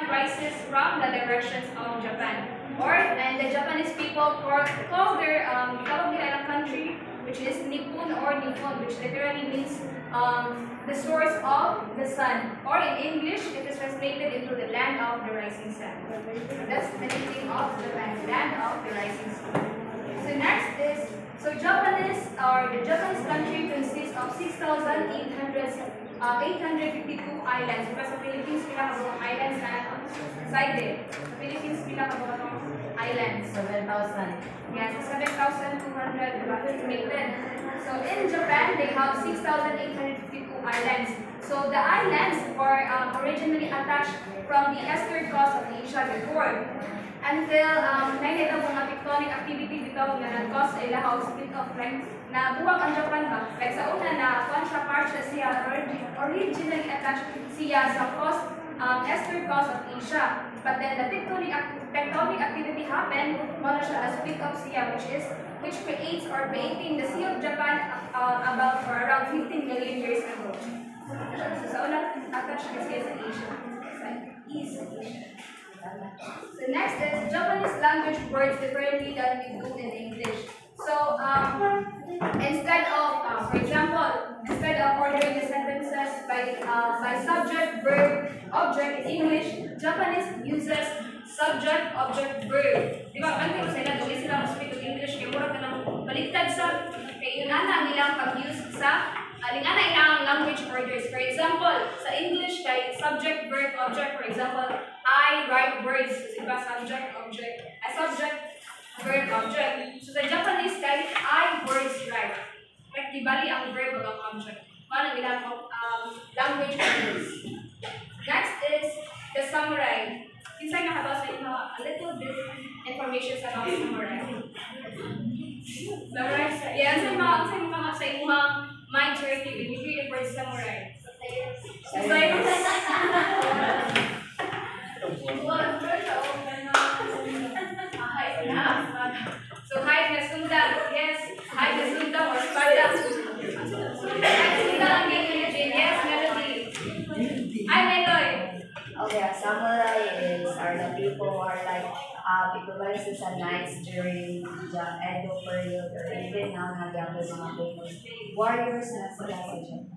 rises from the directions of Japan. And the Japanese people call their country, which is Nippon or Nippon, which literally means the source of the sun. Or in English, it is translated into the land of the rising sun. That's the meaning of Japan, land of the rising sun. So next is, the Japanese country consists of 852 islands. Because sa Philippines, pila ka mga islands na cited. Sa Philippines, pila ka mga islands. 7,000. Yes, 7,200 estimated. So in Japan, they have 6,852 islands. So the islands were originally attached from the eastern coast of Asia before. Until nakita mga tectonic activity dito nga nag-cause ay lahaw split of like na buwag ang Japan ba? Like sa una na part siya originally attached siya sa eastern coast of Asia. But then the tectonic activity happened, muna siya as split of siya which creates or creating the Sea of Japan about or around 15 million years ago. So sa una attached siya sa Asia, sa East Asia. So next is Japanese language words differently than we do in English. So instead of, for example, instead of ordering the sentences by subject, verb, object in English, Japanese uses subject, object, verb. Di ba? Kanti ko sila, doon sila mag-speak of English, kaya mura ka nang baliktad sa, kaya yun na nilang pag-use sa alingana ilang language orders. For example, sa English kay subject, verb, object. For example, I write words. So, diba? Subject, object. Subject, verb, object. So sa Japanese kay I words write. Like dibali ang verb o ang object. Paano ilang language orders. Next is the samurai. Kinsay nakatawa sa inyo a little bit information sa mga samurai. Samurai? Yeah, sa mga sa inyong mind charity, when you hear the word samurai. Societies. So hide na sundan, yes, hide na sundan or espada. Hide sundan ang ganyan, yes, Melody. Hi, Meloy. Okay, samurai are the people who are like peopleizes and knights during the Edo period or even now nagyapon mga famous warriors na sila sa Japan.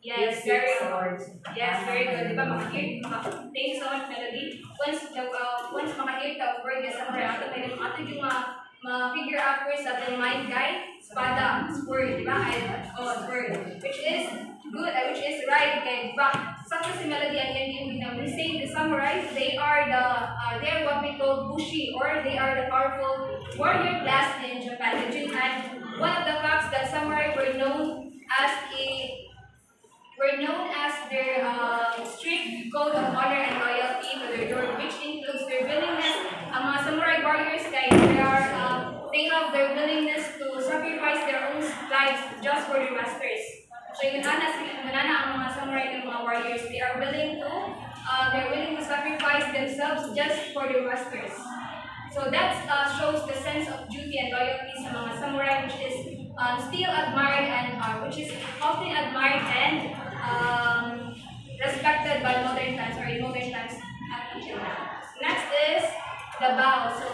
Yes, very good. Yes, very good. Diba, thank you so much, Melody. Once makahear ka of word na samurai, ato yung ma-figure out first that the mind guy, espada, sword, diba? Sword, which is good, which is right. Okay, diba? Sakto si Melody and we say the samurai, they are what we call bushi, or they are the powerful warrior class in Japan. And one of the facts that samurai were known as their strict code of honor and loyalty to their lord, which includes their willingness. Ang mga samurai warriors, they have their willingness to sacrifice their own lives just for their masters. So yung ang mga samurai and mga warriors, they are willing to sacrifice themselves just for their masters. So that shows the sense of duty and loyalty sa mga samurai, which is still admired and which is often admired and respected by modern times or in modern times until now. Next is the bow. So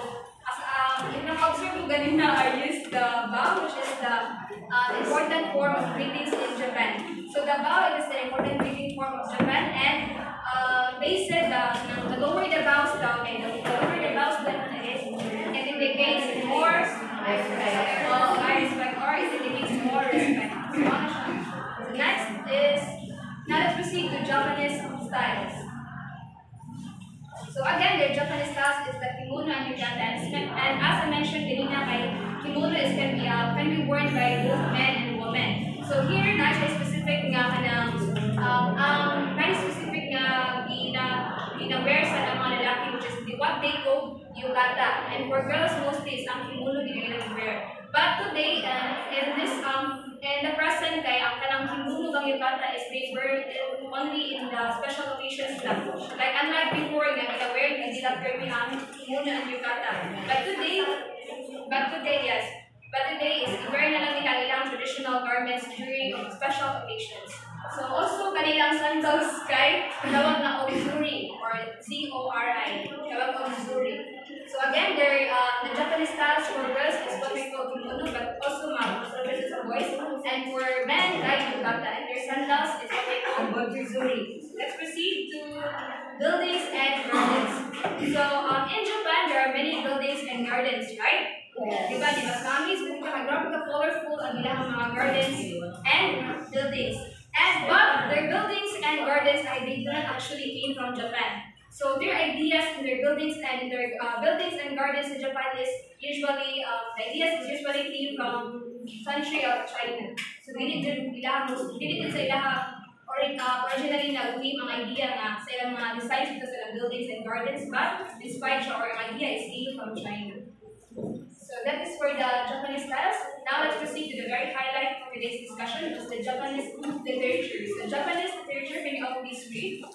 if na-observe ko ganina, I used the bow, which is the important form of greetings in Japan. So the bow is the important greeting form of Japan, and they said the lower the bows down, the lower the bows down is, it indicates more respect, or it indicates more respect. So next is, now let's proceed to Japanese styles. So again, their Japanese styles is the kimono and yukata, and as I mentioned kanina, kimono can be worn by both men and women. So here, very specific nga wear sa mga lalaki, which is what they call yukata, and for girls mostly is ang kimono ginagamit wear. But today, in the present, ang kanang kimono bang yukata is being worn only in the special occasions lang. Like unlike before, gina-wear nila term ang kimono and yukata. But today is wear na lang nila ilang traditional garments during special occasions. So also kanilang sandals kay tawag na ozuri or Z-O-R-I. Tawag ozuri. So again, the Japanese styles for girls is what we call kimono, but also services for boys. And for men, like yukata, and their sandals is what we call ozuri. Let's proceed to buildings and gardens. So in Japan, there are many buildings and gardens, right? Yes. Diba, diba, Samis, with mga colorful ang ilang mga gardens and buildings. But their buildings and gardens, they do not actually came from Japan. So their ideas in their buildings and their buildings and gardens in Japan is usually the ideas is usually came from country of China. So dili sa ilaha originally nag-uwi mga idea nga sa ilang mga designs dito sa buildings and gardens, but despite siya or idea is came from China. So that is for the Japanese styles. Now let's proceed to the very highlight for today's discussion, which is the Japanese literature. So Japanese literature, can you all please read?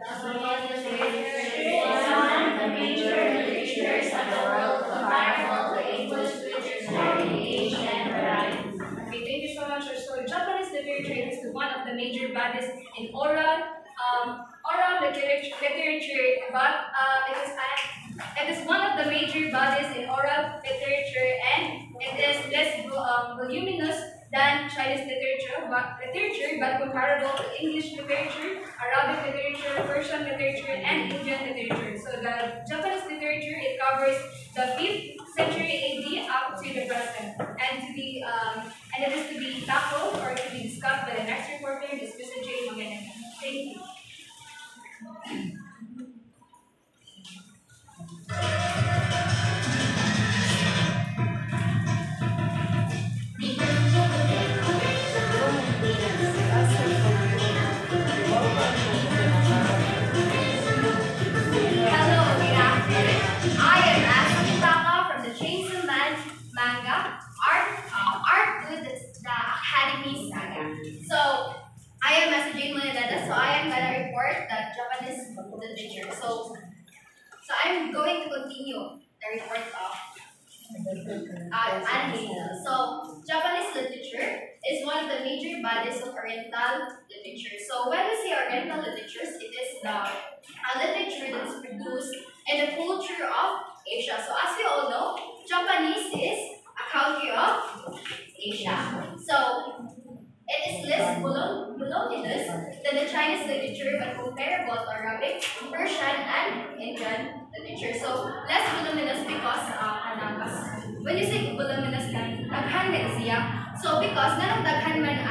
Japanese literature is one of the major literatures of the world, comparable to English literature in age and variety. Okay, thank you so much. So Japanese literature is one of the major bodies in oral literature, but it is one of the major bodies in oral literature, and it is less voluminous than Chinese literature, but comparable to English literature, Arabic literature, Persian literature, and Indian literature. So the Japanese literature, it covers the 5th century AD up to the present, and it is to be tackled or to be discussed by the next reporter, Ms. J. Maganan. Thank you. So I'm going to continue the report of anime. So Japanese literature is one of the major bodies of Oriental literature. So when we say Oriental literatures, it is the literature that is produced in the culture of Asia. So as we all know, Japanese is a country of Asia. So it is less voluminous than the Chinese literature, but comparable to Arabic, Persian, and Indian literature. So less voluminous because when you say voluminous, daghan man siya. So because nang daghan man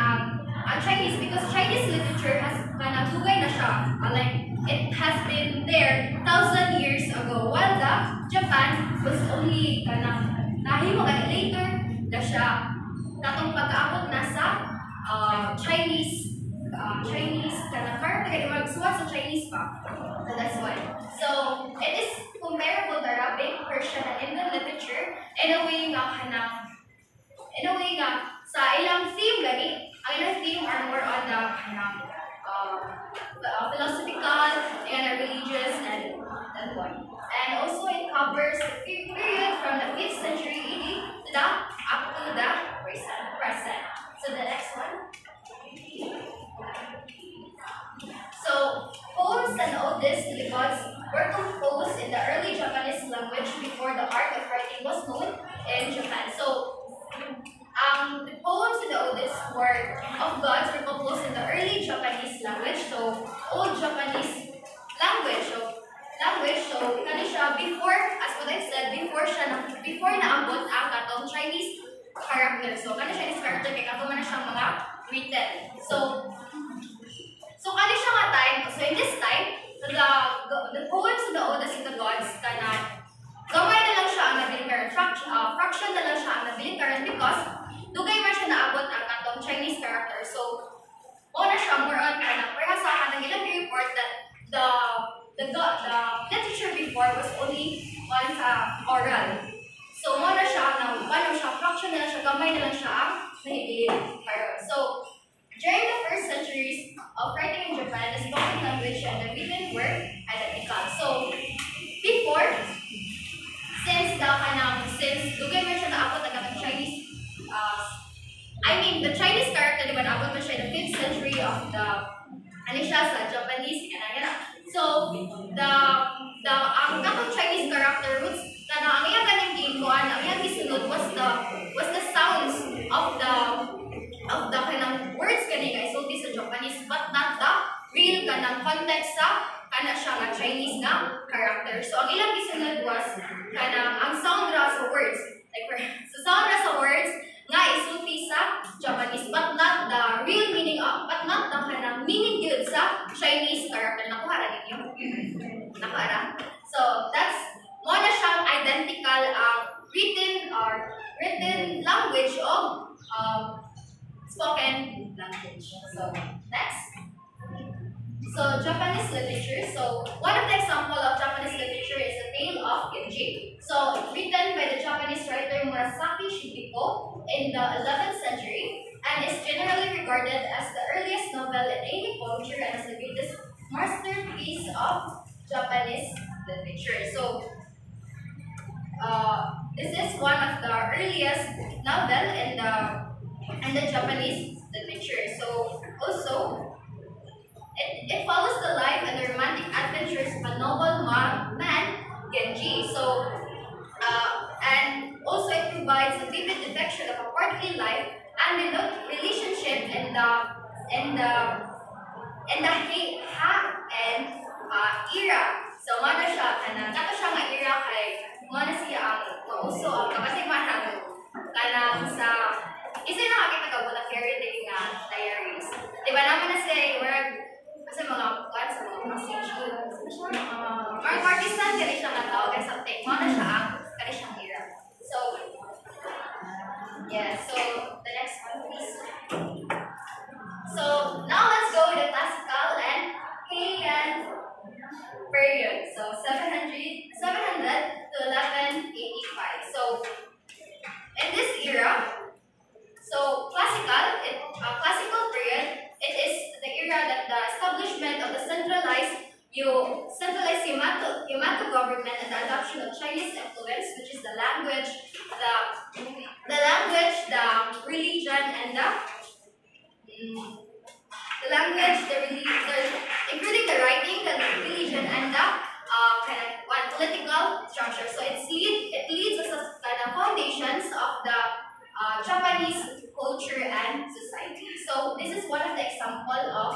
Chinese, because Chinese literature has dugay na siya. Like it has been there 1,000 years ago, while the Japan was only nahimo later na siya katong pag-aabot na sa Chinese magsuwat sa Chinese pa. So that's why. So it is comparable to Arabic, Persian, and Indian literature in a way nga sa ilang theme gani. Ang ilang theme are more on the philosophical and religious and one. And also it covers the period from the 5th century AD to up to the present. So the next one. So poems and odes to the gods were composed in the early Japanese language before the art of writing was known in Japan. So the poems and the odes of gods were composed in the early Japanese language. So old Japanese language. So kani siya before, as what I said, before naabot ang katong Chinese character. So kani Chinese character kay kato man na siyang mga written. So kani siya nga time. So in this time, the poems and the odes of the gods gamay na lang siya ang nabiling fraction na lang siya ang nabiling because dugay man siya naabot ang katong Chinese character. So mo na siya more on perhaps sa kanang ilang report that the literature before was only on oral. So mo na siya fraction na lang siya, gamay na lang siya ang nahibiling karon. So during the first centuries of writing in Japan, the spoken language and the written were identical. So before, since dugay man siya naabot ang Chinese, the Chinese character, diba, naabot man siya in the 5th 13th century of the ano siya sa Japanese kana. So ang katong Chinese character roots kana ang iyang kaning giingon, ang iyang gisunod was the sounds of the kanang words kani nga isulti sa Japanese but not the real kanang context sa kana siya nga Chinese nga character. So ang ilang gisunod was kanang ang sound ra sa words like so sound ra sa words nga isulti sa Japanese but not the real meaning of but not the kanang meaning gyud sa Chinese character. Nakuha ra ninyo? Nakuha ra? So that's mo na siyang identical written language of spoken language. So next. So Japanese literature. So one of the example of Japanese literature is the Tale of Genji. So written by the Japanese writer Murasaki Shikipo in the 11th century and is generally regarded as the earliest novel in any culture and as the greatest masterpiece of Japanese literature. So this is one of the earliest novel in the Japanese literature. So also it follows the life and the romantic adventures of a noble man, Genji. So, and also it provides a vivid depiction of a courtly life and the relationship in the era. So, mana siya kanang kato siya nga era kay mana siya ang mauso ang kapatimanan kanang sa isa na nakita ka wala fairy tale nga diaries. Diba naman na siya kasi mga buwan sa mga message mga partisan kaya siya nga tawag ay something mo na siya ang kaya siyang era. So yeah, so the next one please. So now let's go with the classical and Heian period. So 700 to 1185. So in this era, so classical period, it is the era that the establishment of the centralized Yamato government and the adoption of Chinese influence, which is the language, the religion, and including the writing, the religion, and the political structure. So it leads us as kind of foundations of the Japanese culture and society. So this is one of the example of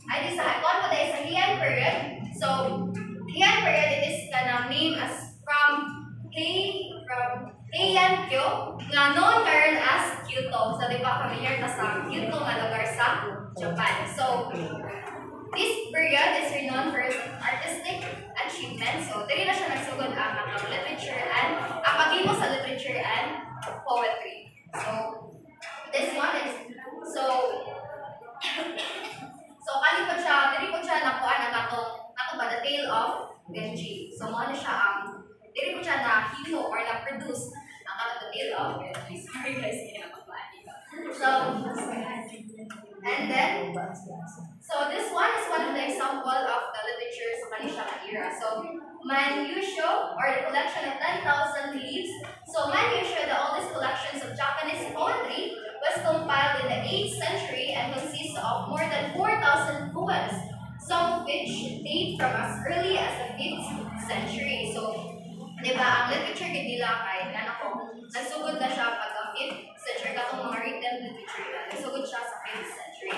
Heian period. So Heian period, it is named as from Heian Kyo, nga known karon as Kyoto. So di ba familiar na sa Kyoto nga lugar sa Japan. So this period is renowned for its artistic achievements. So diri na siya nagsugod ang literature and ang paghimo sa literature and poetry. So this one is kali po siya, diri po siya nakuha na ato ba the Tale of Genji. So mo na siya ang diri po siya na hino or na produce ang the Tale of Genji. Sorry guys, hindi na magpaani ko. And then this one is one of the example of the literature sa kanila era. So Manyusho, or the collection of 10,000 leaves. So Manyusho, the oldest collections of Japanese poetry, was compiled in the 8th century and consists of more than 4,000 poems, some of which date from as early as the 5th century. So, di ba, ang literature nila kay nagsugod na siya pag ang 5th century, katong mga written literature na, nagsugod siya sa 5th century.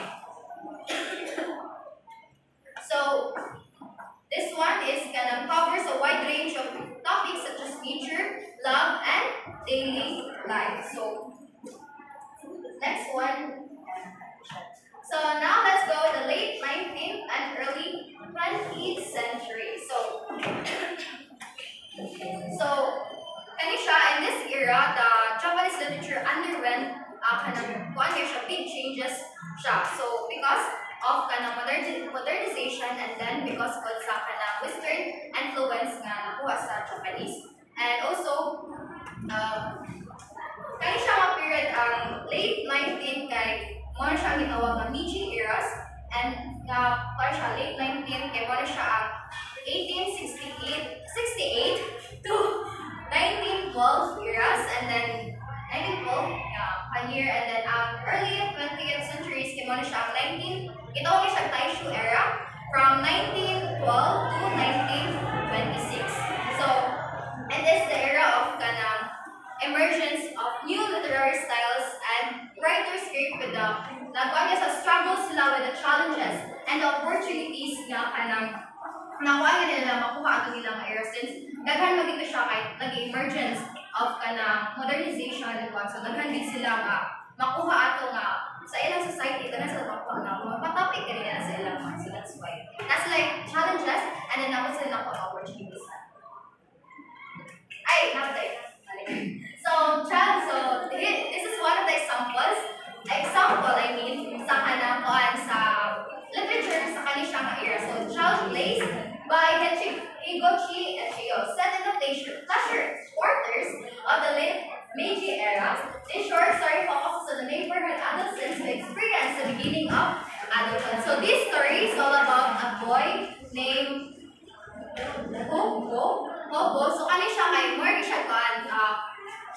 So, this one covers a wide range of topics such as nature, love, and daily life. So, next one. So now let's go the late 19th and early 20th century. So kanisha, in this era, the Japanese literature underwent big changes siya. So because of modernization and then because of sa Western influence nga nakuha sa Japanese. And also kaya siya mga period ang late 19th kay mo siya ginawag na Meiji eras and kaya siya late 19th kay mo siya ang 1868 to 1912 eras and then 1912 year and then ang early 20th century from 1912 to 1926. So, it is the era of kanang emergence of new literary styles and writers create with the nagkuha sa struggles sila with the challenges and the opportunities nga kanang nakuha nila makuha ato nilang era since daghan magito siya kay nag-emergence of kanang modernization and so daghan din sila nga makuha ato nga sa ilang society daghan sila makuha nga matopic kanina sa ilang mga so that's why that's like challenges and then naman sila nakuha opportunities ay namatay so this is one of the examples I mean sa kanang kuan sa literature sa kanila era so Child Plays by Higoshi Eshio, set in the pleasure quarters of the late Meiji era. This short story focuses on the neighborhood adolescents who experience the beginning of adulthood. So this story is all about a boy named Hobo. So kani siya kay more siya kuan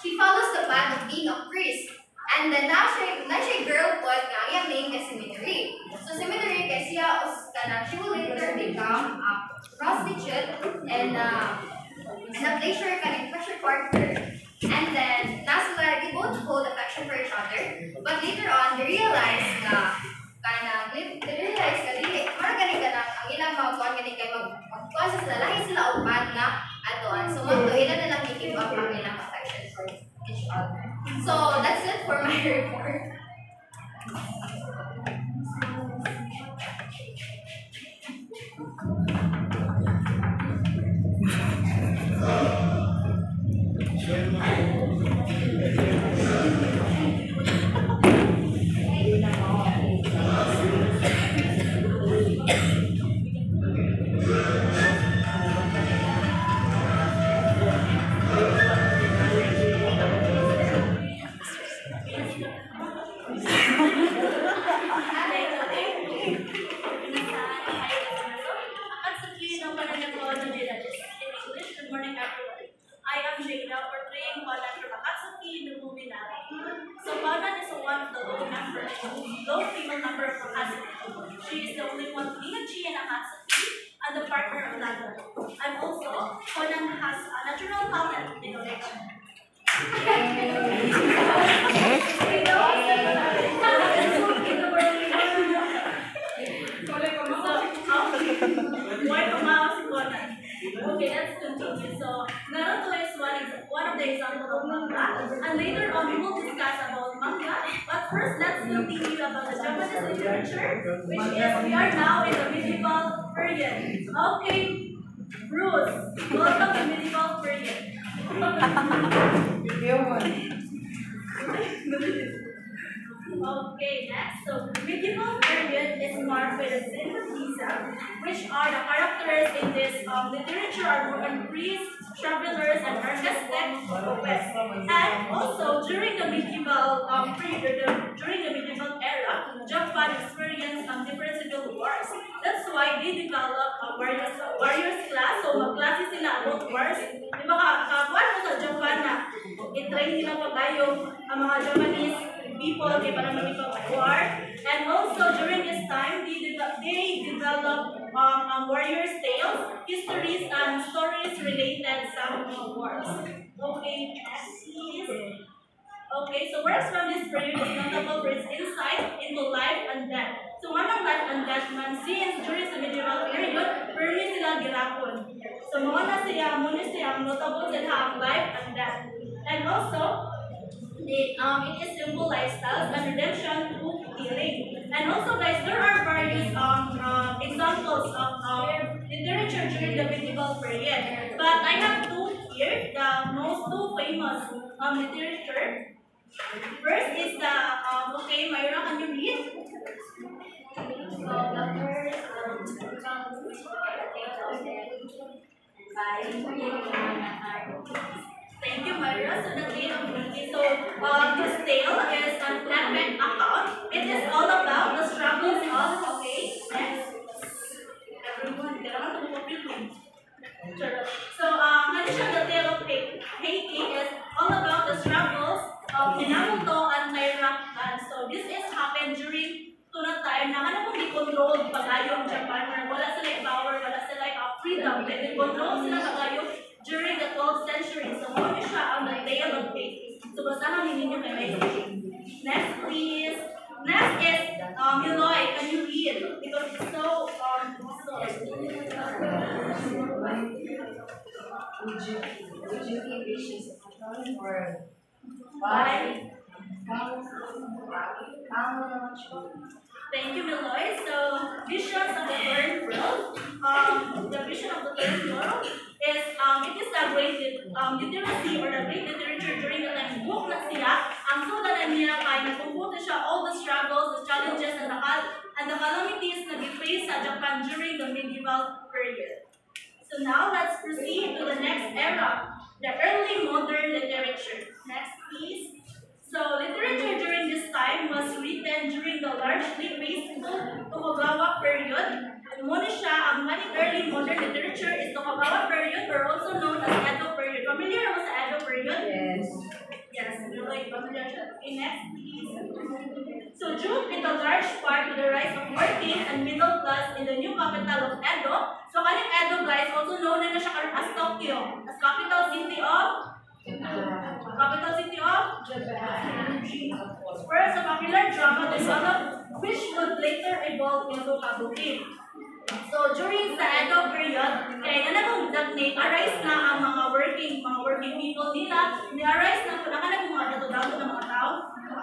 she follows the path of being a priest. And then na siya girl poet nga iyang name kay si Midori. So si Midori kay siya she will later become a prostitute and a pleasure partner. And then they both hold affection for each other. But later on they realize na dili mara gani kanang ang ilang mga kuan gani kay magkuan sila lahi sila uban na atoan. So mo ila na lang i-give up ang ilang affection for each other. So that's it for my report. Low female member of Akatsuki. She is the only one being Chi in Akatsuki and the partner of Naga. And also, Conan has a natural talent in origin. Why kumawa si Conan? Okay, let's continue. So, Naruto is one of the examples of manga, and later on we will discuss about manga. But first, let's continue about the Japanese literature, which is we are now in the medieval period. Okay, Bruce, welcome to medieval period. Okay, next. So, medieval period is marked by the syncretism, which are the characters in this literature are Roman priests, travelers, and artistic poets. And also, during the medieval period, during the medieval era, Japan experienced different civil wars. That's why they developed a warriors class. So, magklase sila about wars. Di ba kakakuan mo sa Japan na i-train sila pag-ayong ang mga Japanese people kay para mag-war. And also during this time, they developed warriors' tales, histories, and stories related some wars. Okay, next please. Okay, so works from this period is notable for its insight into life and death. So one of life and death man since during the medieval period, permi sila girapon. So mga na siya, muna siya, notable sila ang life and death. And also, it is simple lifestyles and redemption through healing. And also guys, there are various examples of literature during the medieval period. But I have two here, the most two famous literature. First is the, okay, Myra, can you read? So the first, thank you, Myra. So the tale of Ruki. So this tale is a flatbed account. It is all about the struggles of, okay, next. Everyone, so the tale of Heike is all about the struggles of Minamoto and Taira. And so this is happened during tunang time na ano kung di-control pag-ayong Japan or wala sila control sila kagayo during the 12th century. So, muna siya ang the tale of faith. So, basahan ninyo kay Isaiah. Next, please. Next is Eloy. Can you read? Because it's so Would you give wishes or Bye. Count. Thank you, Meloy. So, visions of the third world. The vision of the third world is it is the great literacy or the great literature during the time. Book na siya. Ang sulat niya kay nagpupunta siya all the struggles, the challenges, and the calamities na faced sa Japan during the medieval period. So now let's proceed to the next era, the early modern literature. Next, please. So literature during this time was written during the largely peaceful Tokugawa period. Muna siya, ang early modern literature is Tokugawa period or also known as Edo period. Familiar mo sa Edo period? Yes. Yes, you're like familiar siya. Okay, next please. So due in a large part to the rise of working and middle class in the new capital of Edo, so kaning Edo guys, also known na siya as Tokyo, as capital city of Japan. First, a popular drama developed which would later evolve into kabuki. So during sa Edo period, kaya arise na ang mga working people nila, ni-arise na po mga dato-dato ng mga tao,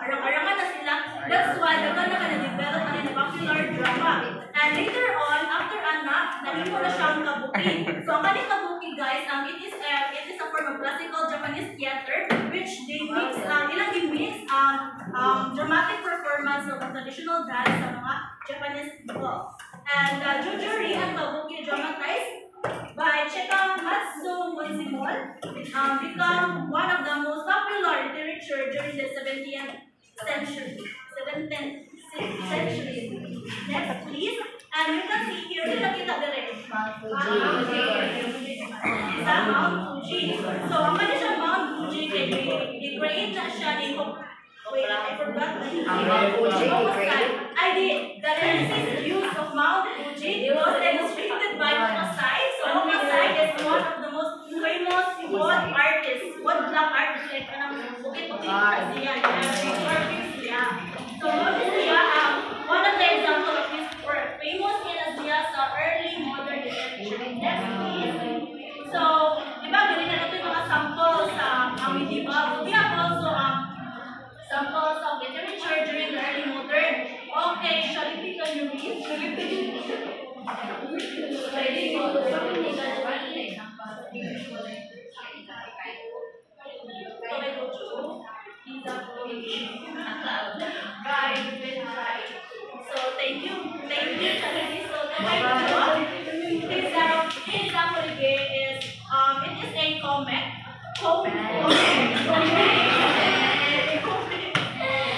arang-arangan na sila. That's why na-develop na popular drama. And later on, after anak, naging na siyang kabuki. So ang kaning kabuki guys, it is a form of classical Japanese theater which they mix, dramatic performance of traditional dance sa mga Japanese people. And Jujuri and kabuki dramatized by Cheka Matsumon become one of the most popular literature during the 17th century. Next, please. And we can see here, kita direct. Mount Fuji. So, ang kanya siya Mount Fuji, i-create na siya ni wait, I forgot the name. Mount Fuji, I did. The realistic use of Mount Fuji was demonstrated by Hokusai. So, Hokusai is one of the most famous wood artists. Wood block artists. Like, bukit-bukit siya. So, one of the examples of his work. Famous in Asia sa early modern literature. Next, please. So, di ba, gawin na natin mga samples sa medieval. We have also samples of literature during the early modern. Okay, shall we pick on your read? So, thank you, Charlie. So, the example again is, it is a comic.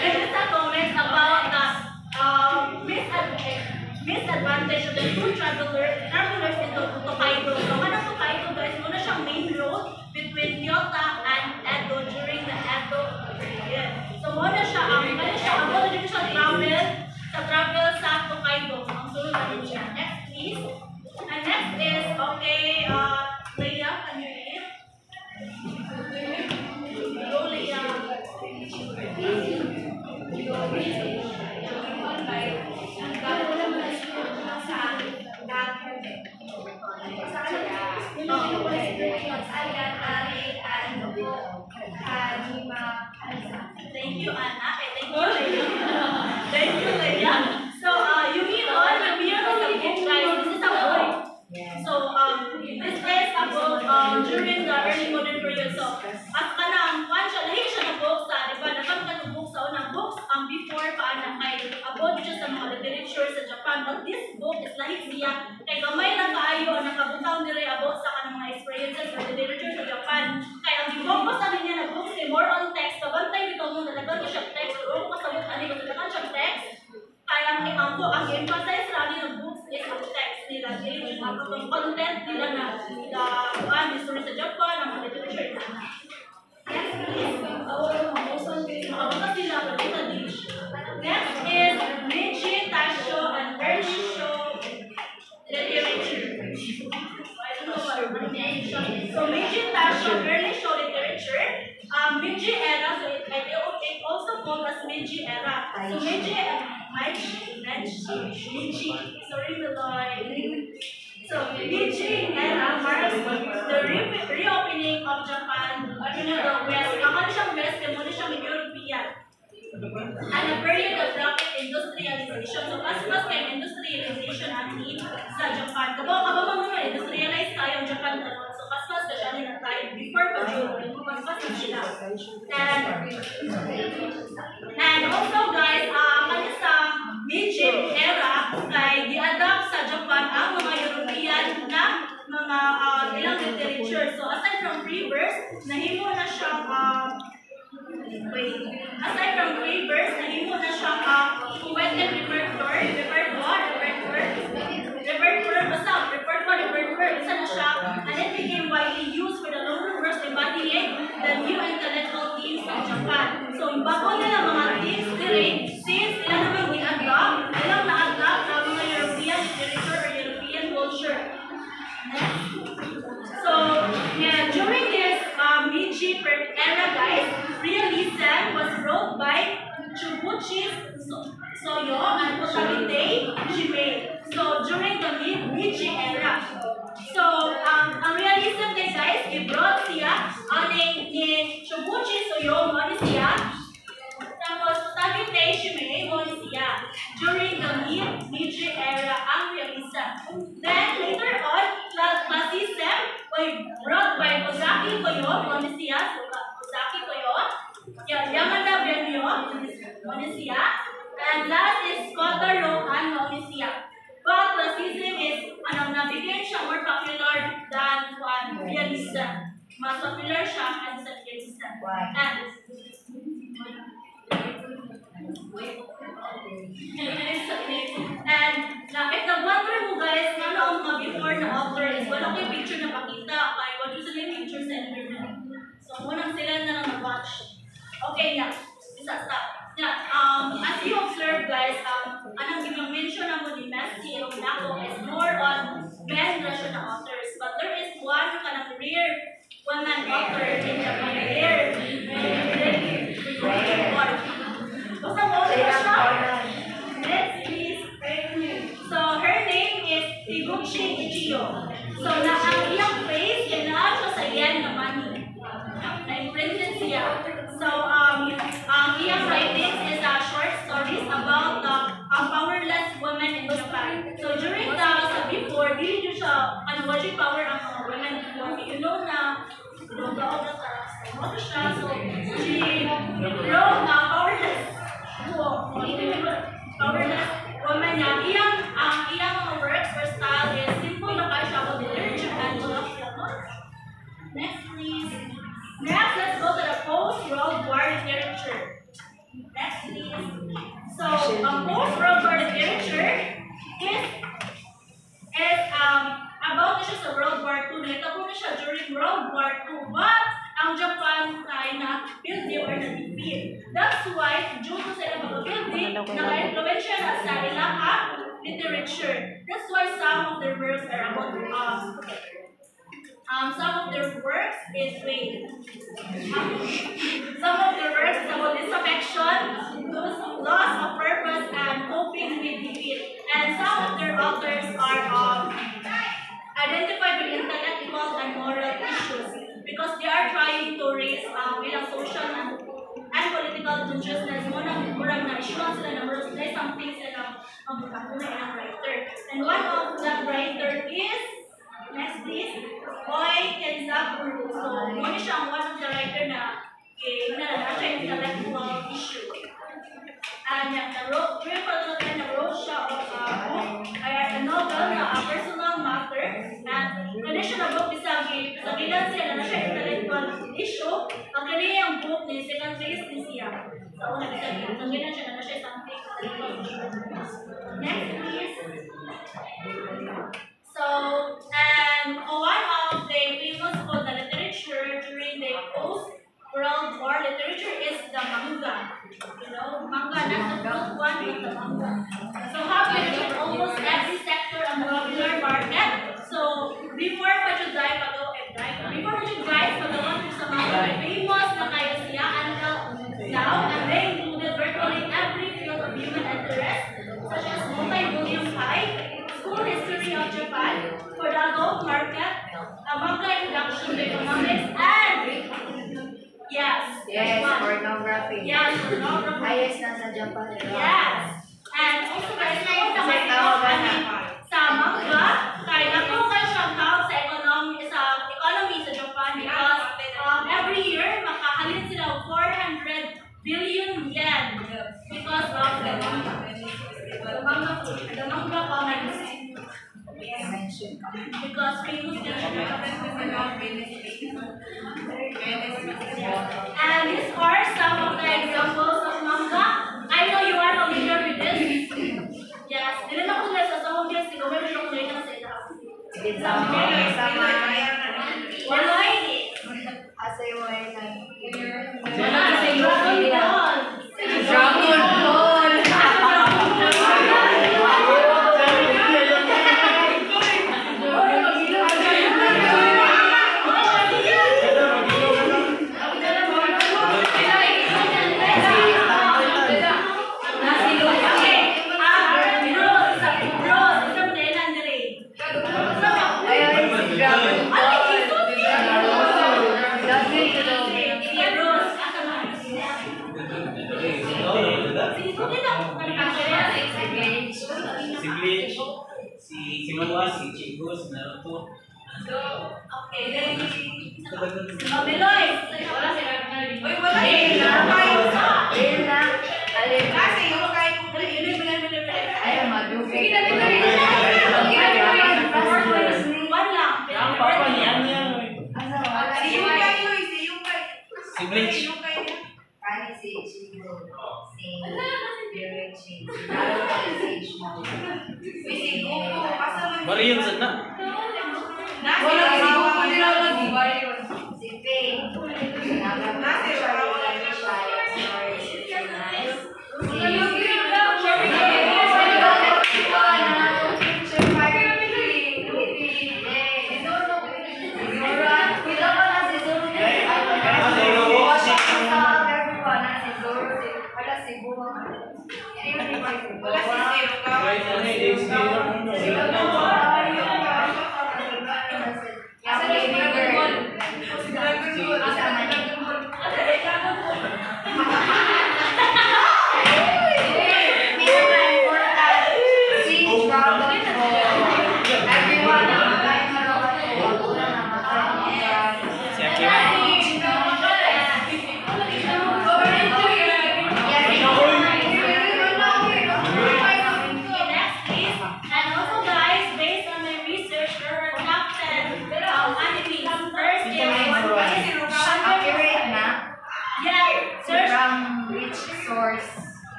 It is a comic about the misadvantage of the two travelers into Tokaido. So, kanang Tokaido guys, muna siyang main road between Kyoto and Edo during the Edo period. So, muna siya, travel sa Tokaido. Ang sunod natin siya. Next, please. And next is, okay, Leia, can you read? Go, Leia. Thank you, Anna. Thank you, Leia. Thank you, Leia. So, Yu-Gi-Oh! Yu-Gi-Oh! is a book, guys. This is a book. So, this is a book during the early modern period. So, at kanang, lahi siya na books sa, diba? Nakam ka ng books sa unang books, before paana kay about siya sa mga literature sa Japan. But this book is lahi siya, kay gamay lang kaayo, nakabutaw nila about sa kanang mga experiences sa literature sa Japan. Kaya ang i-focus sa niya na books ay more on text. Kabantay dito mo, nalagan ko siya text. Pero kung kasabot ani ko nalagan siya text, kaya ang emphasize rali ng books is ang text nila. Ang content nila na history sa Japan, ang mga literature nila. Next is Meiji Taisho and Early Show literature. I don't know what So Meiji Taisho early show literature, Meiji era, so it also called as Meiji era. So Meiji, sorry Meloy. So Meiji era marks the reopening of Japan, the West. Akala siyang West, muna siyang European. And a period of rapid industrialization. So mas kay industrialization atin sa Japan. Kabang mga industrialize tayo ang Japan karon. So mas ka siya nila tayo before pa June. Mas na sila. And also guys, kanya sa Meiji era kay di-adapt sa Japan ang mga European na mga ilang literature. So aside from free verse, nahimo na siyang aside from free verse, nahimo na siyang poetic repertoire, isa na siya, and it became widely used for the longer works embodying the new intellectual themes of Japan. So, bago nila mga themes diri, since sila naman i-adapt, ilang na-adapt sa mga European literature or European culture. So, yeah, during this Meiji era, guys, realism was wrote by Chubuchi Soyo and Otabite Shimei. So, during the Meiji era. So, ang realism din, guys, i-brought siya ni Chubuchi Soyo mo ni siya. Tapos, Otabite Shimei mo ni siya. During the Meiji era, ang realism. Then, later on, classicism was brought by Ozaki Koyo mo ni siya. Ozaki Koyo. Yamada Benmyo mo ni siya. And last is Kota Rohan mo ni siya. But classicism is, nabigyan siya more popular than realism. Mas popular siya as sa realism. And if nag-wonder mo guys, ano ang mga before na after is wala ko yung picture na pakita. Okay, wala ko sila yung picture sa internet. So, unang sila na lang na-watch. Okay, yeah. Stop. Yeah, as you observe guys, anong i-mention na mo ni Messi o Nako is more on men Russian authors. But there is one kind of rare woman author in Japan. Rare. Basta mo siya? Next is so her name is Higuchi Ichiyo. So na ang iyang face, yan siya sa yen na money. Na-imprinted siya. So ang iyang writings is short stories about the powerless women in Japan. So during before, dili nyo siya, watching power ang mga women before. You know na, ano siya, so she wrote powerless women niya. Iyang mga works or style is simple na kayo siya about literature and next please. Next, let's go to the post-World War literature. Next, please. So, post-World War literature is about na siya sa World War II. Nagtapos na siya during World War II. But, ang Japan ay na-build or na-defeat. That's why, due to sila mag-building, naka-influensya na sa ilang literature. That's why some of their works are about some of their works is some of their works is about disaffection, loss of purpose, and coping with defeat. And some of their authors are identified with intellectual and moral issues because they are trying to raise ilang social and political consciousness. Murang na issue sila na murang sila something sila ang ilang writer. And one of that writer is next please, Boy Kenzaburo. So, muna siya one of the writer na siya intellectual issue. And wrote siya of a novel na personal matter. And kanya siya na book sa gilan siya na siya intellectual issue. Ang kaniyang book ni second place ni siya. Sa una sa gilan siya na siya something intellectual issue. Next please. So, and one of the famous for the literature during the post-World War literature is the manga. You know, manga, that's the first one is the manga. So, how can you almost every sector of the popular market? So, before pa siya dahil a manga introduction to economics and yes, Yes, one. pornography. Yes, pornography. Ayos na sa Japan. Yes. And also guys, sa manga, kaya ako kayo shout out sa economy sa Japan because every year makahalin sila 400 billion yen because of the manga comics. Because famous and these are some of the examples of manga. I know you are familiar with this. Yes, dili na ko na sa some of this, ikaw may ko na sa ila. Sama. Wala Asay mo ay wala sa Dragon Ball. Dragon Ball. Si Noah, si Chico, si Naruto. Okay, then Meloy. Wala sila. Uy, wala Ayun na. Alin. Kasi yung kain ko Ayaw, madupi. one lang. Ang papa niya niya. Si Bleach. Kani si Ichigo, si Yoichi, si Naruto, si Ishmael. Bari yun sa na. Si Faye, si Nagapati,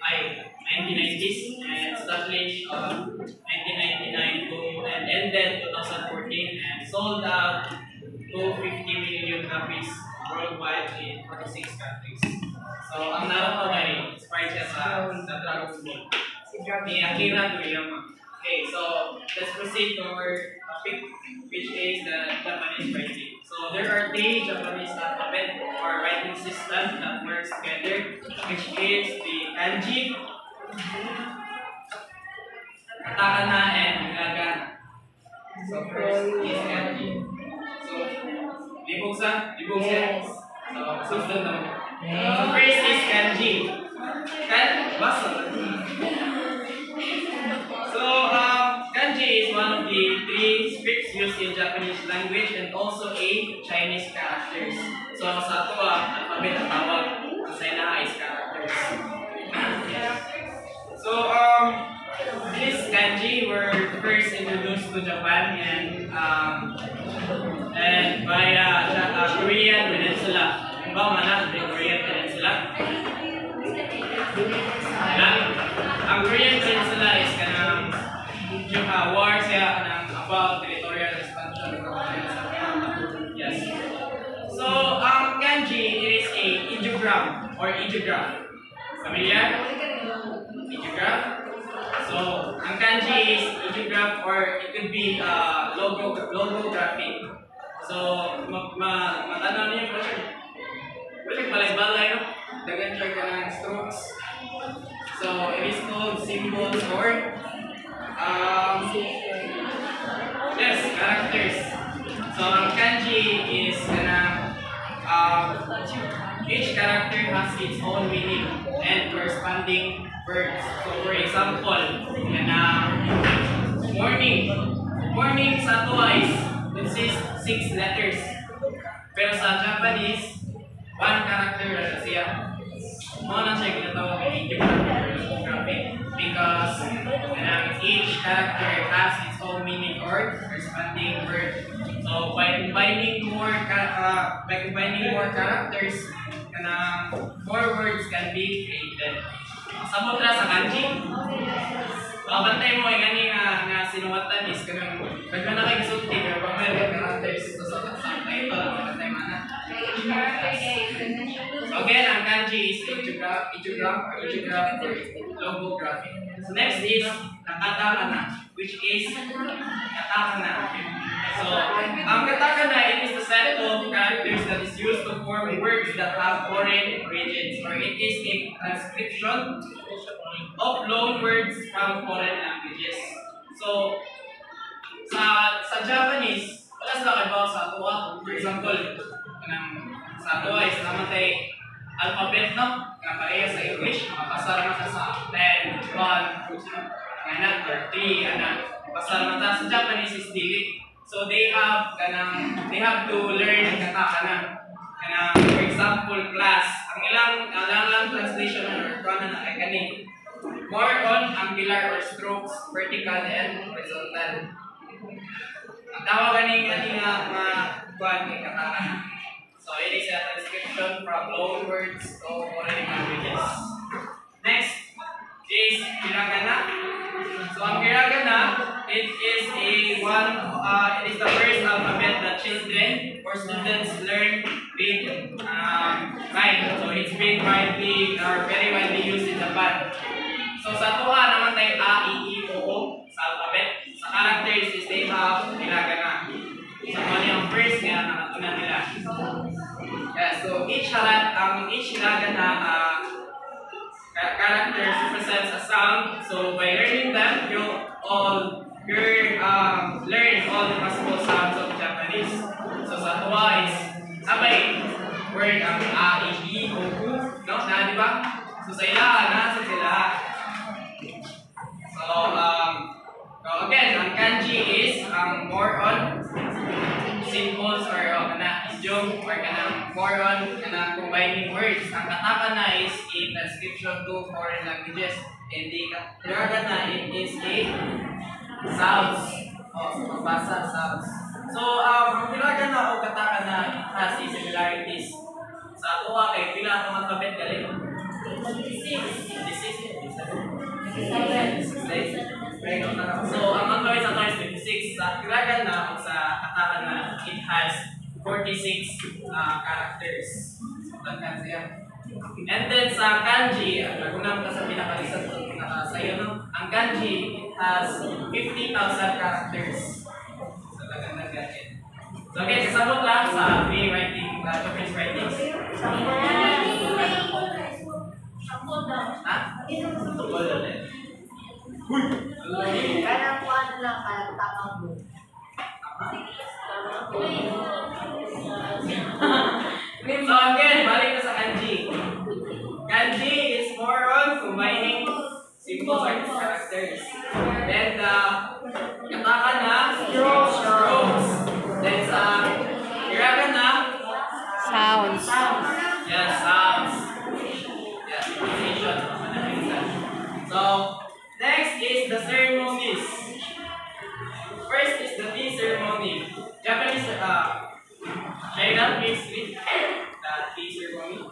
1990s and established 1999 and ended 2014 and sold out to 50 million copies worldwide in 46 countries. So, ang Naruto ay inspired siya sa Dragon Ball. Ni Akira Toriyama. Okay, so let's proceed to our topic, which is the Japanese writing. So there are 3 Japanese alphabet or writing systems that works together, which is the kanji, katakana, and hiragana. So first is kanji. So libog siya. So susunod naman. So first is kanji. Basa. So, kanji is one of the 3 scripts used in Japanese language and also 8 Chinese characters. So, sa ato alphabet ang tawag, sa ilaha is characters. So, these kanji were first introduced to Japan and via Korean Peninsula. Ba mana the Korean Peninsula? Ang Korean Peninsula is kanang war siya kanang about territorial expansion. Yes. So, kanji is a ideogram or ideograph. Familiar? Ideograph? So, ang kanji is ideograph or it could be logographic. So, matanaw niyo po siya. Balik balay-balay, no? Dagan siya kanang strokes. So it is called symbols or yes, characters. So kanji is each character has its own meaning and corresponding words. So for example, morning sa twice consists 6 letters. Pero sa Japanese, 1 character na siya. Muna siya ginatawag ideographic because each character has its own meaning or corresponding word. So by combining more characters, more words can be created. Sa mutra sa kanji, bantay mo gani nga sinuwatan is kanang pag na kay gisulti pero pag may characters sa ito bantay mana. So again, ang kanji is ideograph or logographic. So next is katakana, which is katakana. So ang katakana, it is the set of characters that is used to form words that have foreign origins, or it is a transcription of loan words from foreign languages. So sa Japanese, wala sila kaibaw sa ato. For example, sa ato is namatay alphabet, no? Nga pareha sa English, makapasar na sa 10, 1, 2, or 3, pasar na ta. Sa Japanese is dili. So they have to learn ang katakana. For example, class. Ang ilang translation or na ay kani. More on angular or strokes, vertical and horizontal. Ang tawag ganing mga kuan ni katakana. So it is a transcription from loan words to foreign languages. Next is hiragana. So ang hiragana, it is the first alphabet that children or students learn with write. So it's been very widely used in Japan. So sa tuwa naman tayo A, I, E, O sa alphabet. Sa characters is they have hiragana. So ano yung first nga nakatunan nila. Yeah, so each hiragana characters represents a sound. So by learning them, you'll learn all the possible sounds of Japanese. So sa tuwa is sabay word ang A, I, E, O, U, no? Na, di ba? So sa ilaha, nasa sila. So again, ang kanji is more on symbols or idiom or more on combining words. Ang katakana is a transcription to foreign languages. And the hiragana, it is a sounds. So magbasa sounds. So ang hiragana o katakana has similarities. Sa tuwa kay pila ang alphabet galing? 26. 6 days. So, ang gagawin sa ito is 26. Sa hiragana o sa katakana, it has 46 characters. So, tandaan siya. And then sa kanji, nagunang ka sa pinakasayo, no? Ang kanji, it has 50,000 characters. So, talagang ganyan. So, okay, sasabot lang sa free writing, Japanese writings. Ha? Tungkol ulit. Kanang kuan lang kanang takang mo. So again, balik na sa kanji. Kanji is more on combining symbols or characters. Then the katakana, strokes. Then sa hiragana, Sounds. yes, sounds. Yes, pronunciation. So next is the ceremonies. First is the tea ceremony. Japanese, China, please read the tea ceremony.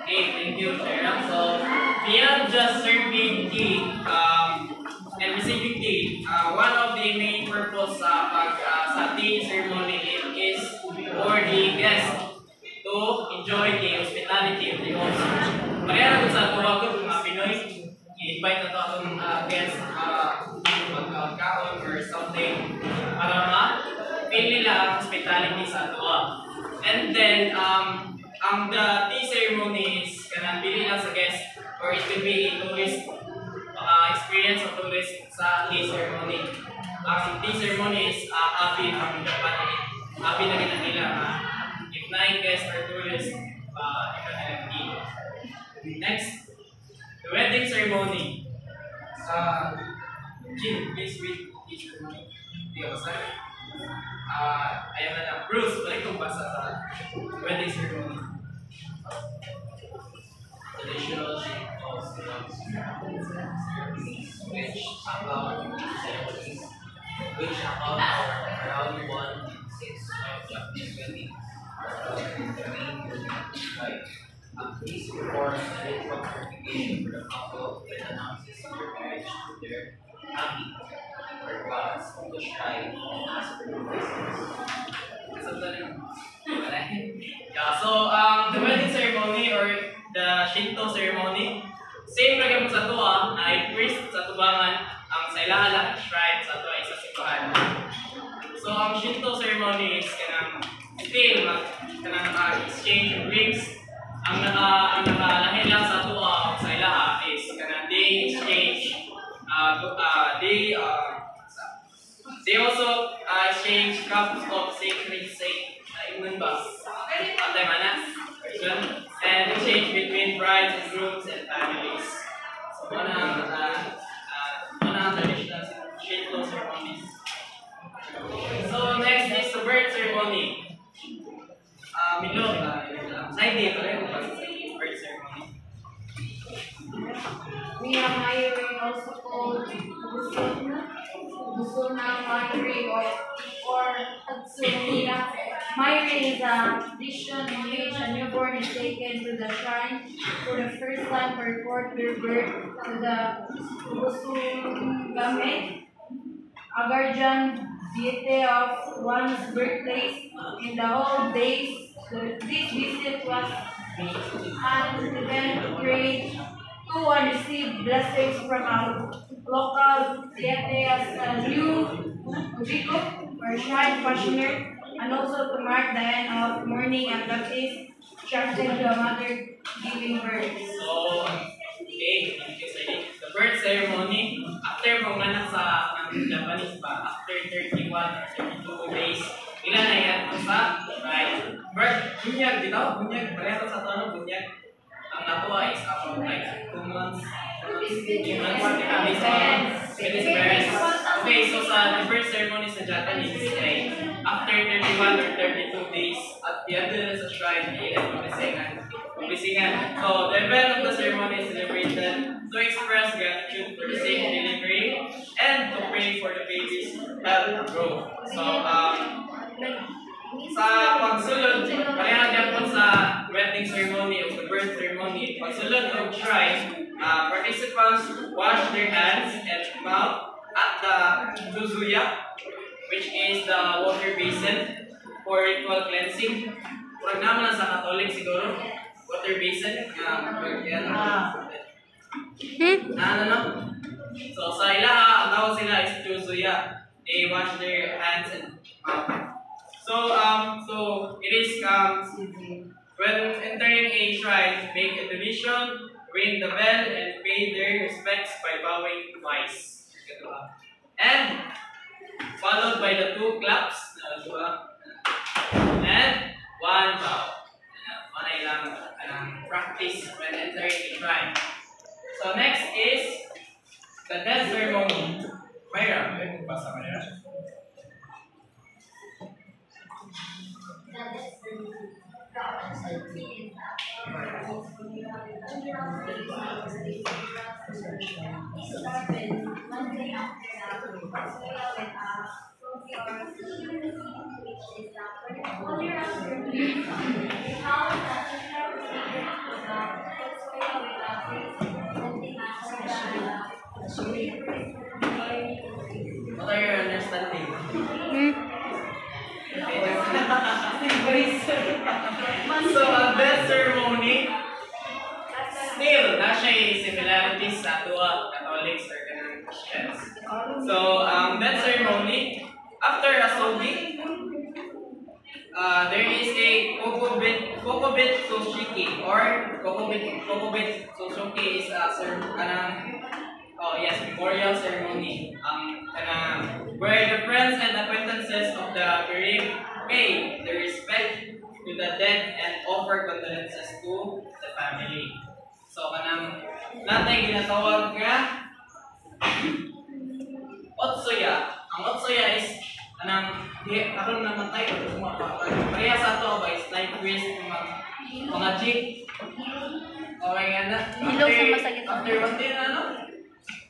Okay, thank you, Sharon. So, beyond just serving tea and receiving tea, one of the main purpose sa tea ceremony is for the guests to enjoy the hospitality of the host. Pareha na sa tuwag mga Pinoy, i-invite na ito atong guests magkaon or something para ma-feel nila ang hospitality sa tuwa. And then, ang the tea ceremony is kanang pili lang sa guest or it could be a tourist experience of tourist sa tea ceremony. Ang tea ceremony is happy from Japan. Happy na kita nila if 9 guests or tourists ikaw nilang tea. Next, the wedding ceremony. Jim, please read the tea ceremony. Hindi ka basa? Ayaw na lang. Bruce, balik kong basa sa wedding ceremony. Traditional shape of which account for around 1/6 of Japanese weddings. These performs a ritual purification for the couple that announces their marriage to their happy or gods of the shrine and ask for their blessings. Yeah, so the wedding ceremony or the Shinto ceremony, same lang yung sa tuwa, ay priest sa tubangan, ang sa ilaha shrine sa tuwa isa simbahan. So ang Shinto ceremony is kanang still kanang exchange of rings. Ang nakalahin lang sa tuwa sa ilaha is kanang they exchange they also exchange cups of sacred saint. Ayun ba? Atay mana? And exchange between brides and grooms and families. So one ang traditional Shinto ceremonies. So next is the birth ceremony. Milo, side day pa rin sa birth ceremony. We are hiring also called Busuna Mayuri or Tatsumira. Mayuri is a tradition in which a newborn is taken to the shrine for the first time to report their birth to the Busungame, a guardian deity of one's birthplace in the old days. So this visit was an event to pray to and receive blessings from a local deity as a new Ujiko or shrine passioner, and also to mark the end of mourning and baptism, chanted to a mother giving birth. So, okay, the birth ceremony, after panganak sa Japanese ba, after 31 or 32 days, ilan na yan sa shrine. Birth, bunyag dito, bunyag, pareho sa tono, bunyag. Ang natuwa is about like 2 months. 2 months, okay, so sa the first ceremony sa Japanese, like, after 31 or 32 days, at the end na sa shrine, ilan kumisingan. So, the event of the ceremony is celebrated to express gratitude for the safe delivery and to pray for the baby's health growth. So, sa pagsulod, pareha dyan po sa wedding ceremony o the birth ceremony, pagsulod of shrine, participants wash their hands and mouth at the Zuzuya, which is the water basin for ritual cleansing. Pag naman sa Catholic siguro, water basin, So sa ilaha, ang tawag sila is Zuzuya. They wash their hands and mouth. So it is when entering a shrine, make a donation, ring the bell, and pay their respects by bowing twice. And followed by the 2 claps, and 1 bow. Ano ilang practice when entering a shrine. So next is the death ceremony. Mayra, basa Mayra. What are your understanding? So, death ceremony, still, nasa similarities sa tuwa Catholics or Christians. So, death ceremony, after a sobi, there is a kokobit soshiki or kokobit soshiki is a memorial ceremony. Where the friends and acquaintances of the bereaved pay their respect to the dead and offer condolences to the family. So natin ginatawag nga Otsuya. Ang Otsuya is karon namatay o sumapa. Pareha sa ato ba is life risk mga jig. Okay nga na. After one day na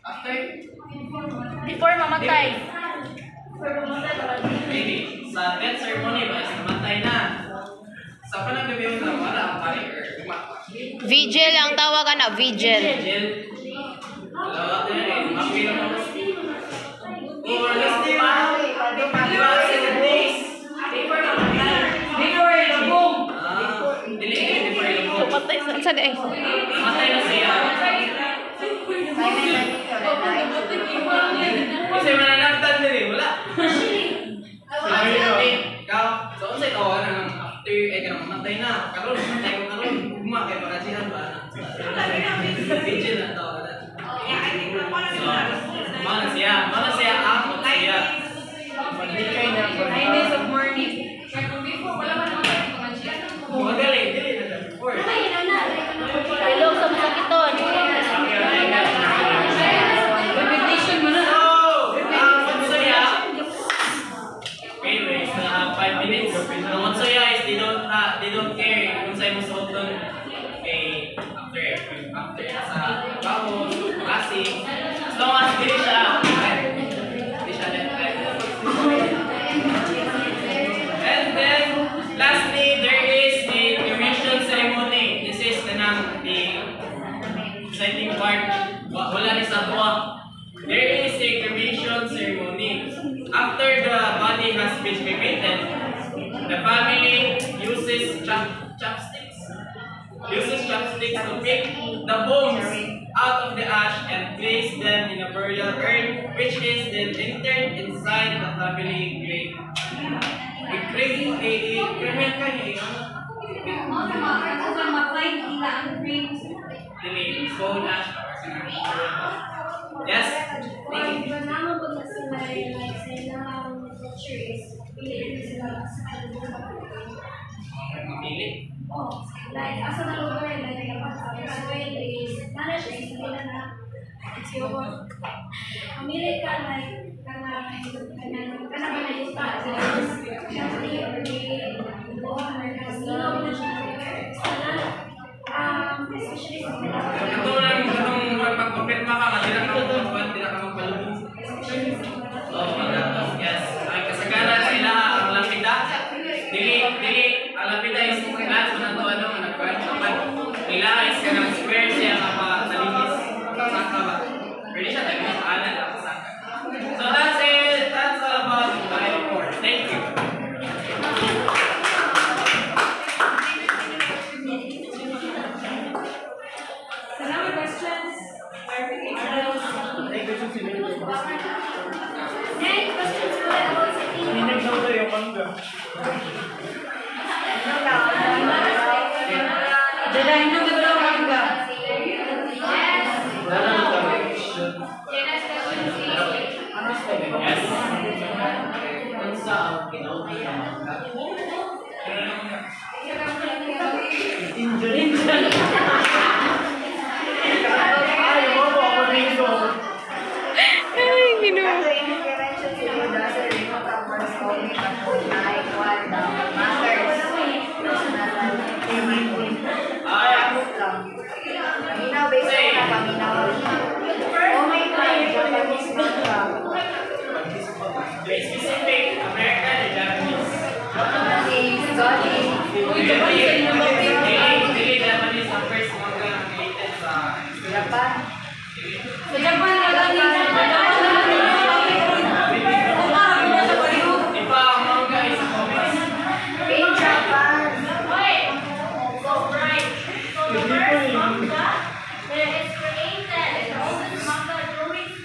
After? Before mamatay. Maybe. Sa death ceremony ba is namatay na. Sa panagabi na wala ang pari or Vigil ang tawagan na, vigil. Vigil. Wala ka na Mapilo na over last day pa. 7 days. Before mamatay. Before ilubong. Before ilubong. Patay sa day. Matay na siya. Kasi mananaktan din eh, wala. So, unsay tawanan ng after, kanang matay na. Karon, matay ko karon. Ugma, kay pagkasihan ba? Vigil na tawanan. So, mana siya, ako siya. 9 days of mourning. Magaling, dili na before. Hello sa masakiton. They don't care kung sa'yo mo suot doon after sa bago, kasi as long as hindi siya and then lastly there is a cremation ceremony. This is the exciting part. Wala ni sa tuwa. There is a cremation ceremony. After the body has been cremated, the family uses chopsticks to pick the bones out of the ash and place them in a burial urn, which is then entered inside the family grave. Bone ash. Yes. Mamili. Like, asa na lugar, like, as well is, manage is, nila na, mamili ka, like, kana ba na yung pa, especially, or maybe, especially sa mga, Ito lang, magpapirma ka, hindi na ka magpalubong. Specific, American and Japanese. Dili Japanese ang first manga created sa Japan. Sa Japan na lang iba ang manga is comics. In Japan. So right. So the first manga that is created is the oldest manga drawings.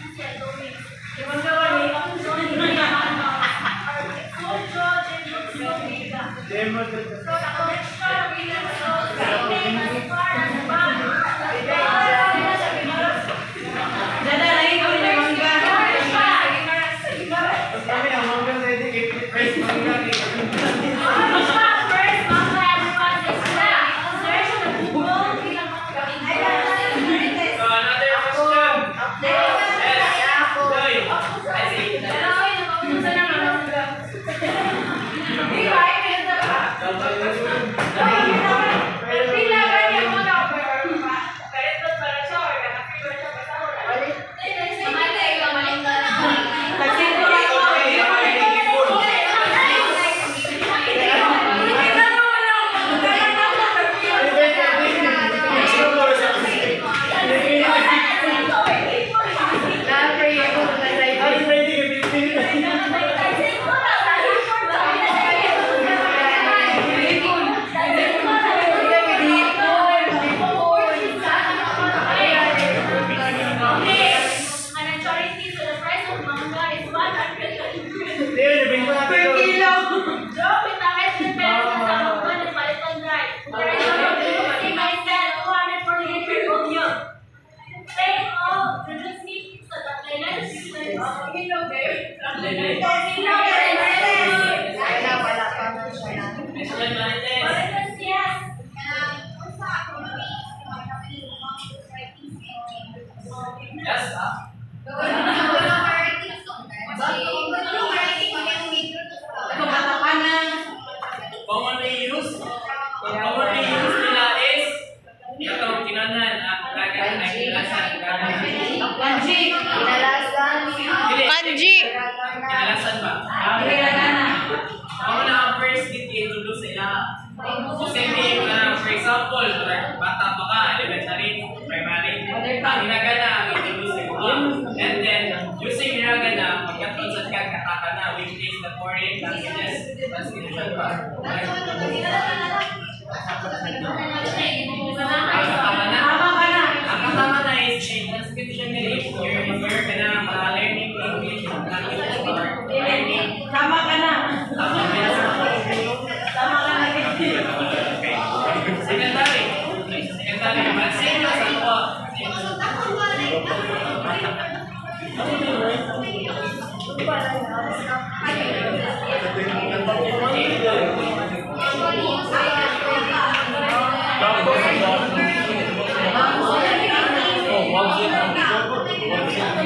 The manga so the collection readers so created as far as Kinalasan ba? Ako na ang first i-introduce sa ila. So same na, for example, bata pa ka, elementary, primary, ang hinagana ang introduce sa ila. And then, using hinagana, magkatonsad ka katakana, which is the foreign languages, translation pa. Ang kasama na is transcription nila if you're ka na learning English language or learning. Tama ka na. Secondary, magsin na sa ko.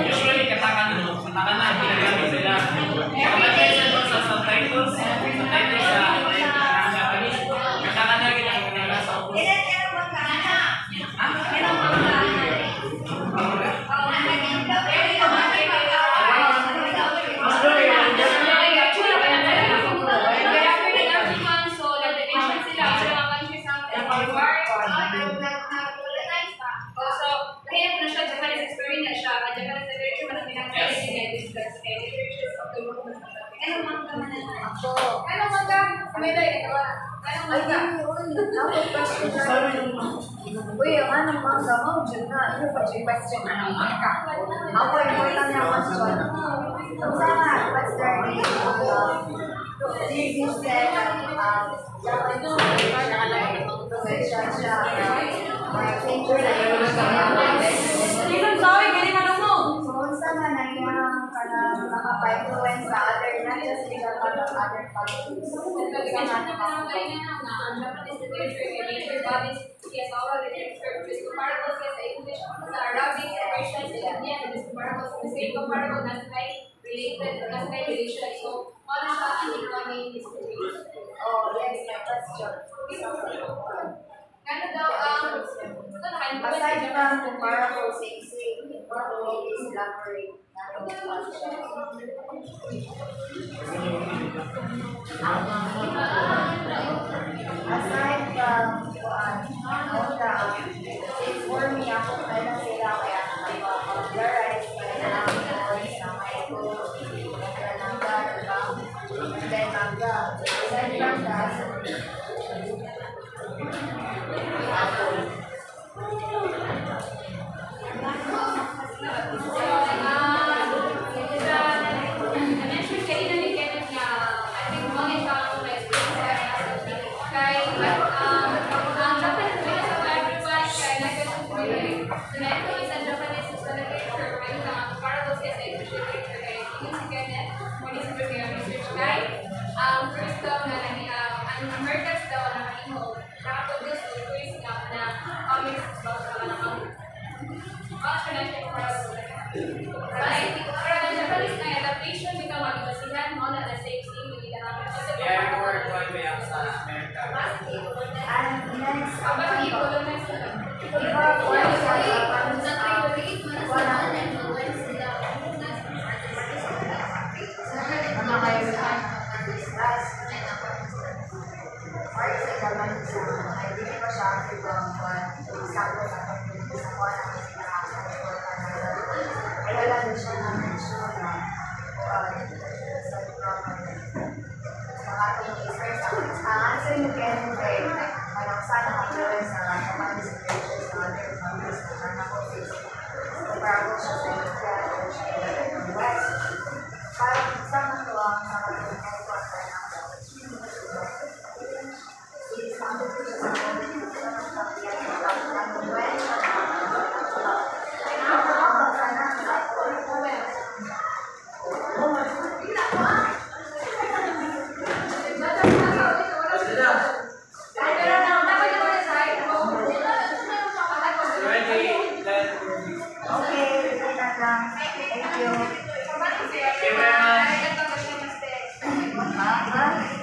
Usually katakan na ginagamit sila. Kapag sa subtitles sa Japanese, katakan na ginagamit sa Uy, ang anong manga mo, dyan na. Ano pa yung question? Anong manga? Ako, important na question. Sama, what's their name? you said that Japanese influential siya. Major na yung So, unsa man ang iyang nakapa-influence sa other, not just legal but other countries. Japanese literature and major bodies, yes, oral literature, is comparable sa English, sa Arabic, Persian, sa Indian, is comparable sa same comparable na related, na relation. So, ano siya ang economic history? Oh, yes, my question. Ano daw, Aside from comparable same, what will is elaborate? Aside from it's for me, ako kaya sila kaya nag-regularize kaya na may ko and then aside from that, First, ang American